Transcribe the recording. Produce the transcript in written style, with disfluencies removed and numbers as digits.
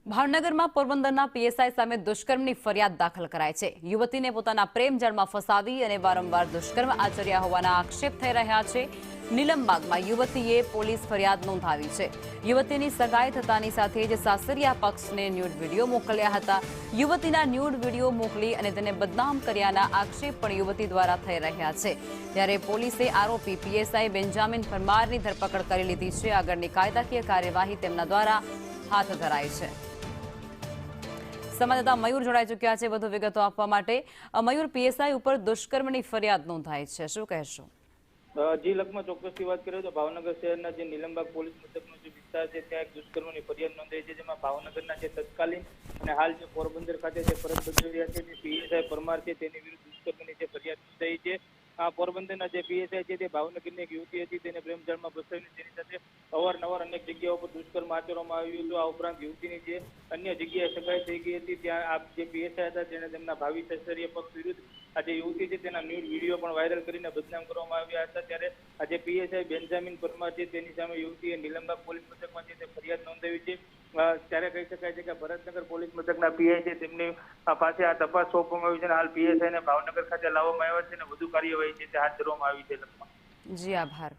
ભાવનગરમાં પોરબંદરના પીએસઆઈ સામે દુષ્કર્મની ફરિયાદ દાખલ કરાઈ છે। યુવતીને પોતાના પ્રેમ જાળમાં ફસાવી અને વારંવાર દુષ્કર્મ આચર્યા હોવાના આક્ષેપ થઈ રહ્યા છે। નીલમબાગમાં યુવતીએ પોલીસ ફરિયાદ નોંધાવી છે। યુવતીની સગાઈ થતાની સાથે જ સાસરિયા પક્ષને ન્યૂડ વિડીયો મોકલ્યા હતા। યુવતીના ન્યૂડ વિડીયો મોકલી અને તેને બદનામ કર્યાના આક્ષેપ પણ યુવતી દ્વારા થઈ રહ્યા છે। ત્યારે પોલીસે આરોપી પીએસઆઈ બેન્જામિન પરમારની ધરપકડ કરી લીધી છે। આગળની કાયદાકીય કાર્યવાહી તેમના દ્વારા હાથ ધરાઈ છે। સંવાદદાતા મયુર જોડાઈ ચૂક્યા છે વધુ વિગતો આપવા માટે। મયુર, પીએસઆઈ ઉપર દુષ્કર્મની ફરિયાદ નોંધાઈ છે, શું કહેશો? જી લખમાં ચોક્કસથી વાત કરીએ તો ભાવનગર શહેરના જે નીલમબાગ પોલીસ મથકનો જે વિસ્તાર છે ત્યાં એક દુષ્કર્મની ફરિયાદ નોંધાઈ છે, જેમાં ભાવનગરના જે તત્કાલીન અને હાલ જે પોરબંદર ખાતે જે ફરજ બજાવી રહ્યા છે તે પીએસઆઈ પરમાર છે તેની વિરુદ્ધ દુષ્કર્મની જે ફરિયાદ નોંધાઈ છે। આ પોરબંદરના જે પીએસઆઈ છે તે ભાવનગરની એક યુવતી હતી, તેને પ્રેમજાળમાં ફસાવીને તેની સાથે અવારનવાર અનેક જગ્યાઓ પર દુષ્કર્મ આચરવામાં આવ્યું હતું। આ ઉપરાંત યુવતીની જે અન્ય જગ્યાએ સગાઈ થઈ ગઈ હતી, ત્યાં આ જે પીએસઆઈ હતા તેણે તેમના ભાવિ સાસરિયા પક્ષ વિરુદ્ધ આ જે યુવતી છે તેના ન્યૂડ વિડીયો પણ વાયરલ કરીને બદનામ કરવામાં આવ્યા હતા। ત્યારે આજે પીએસઆઈ બેન્જામિન પરમાર છે તેની સામે યુવતીએ નીલમબાગ પોલીસ મથકમાં છે તે ફરિયાદ નોંધાવી છે। ત્યારે કહી શકાય છે કે ભરતનગર પોલીસ મથકના પીઆઈ છે તેમની પાસે આ તપાસ સોંપવામાં આવી છે અને હાલ પીએસઆઈને ભાવનગર ખાતે લાવવામાં આવ્યા છે અને વધુ કાર્યવાહી છે તે હાથ ધરવામાં આવી છે। જી આભાર।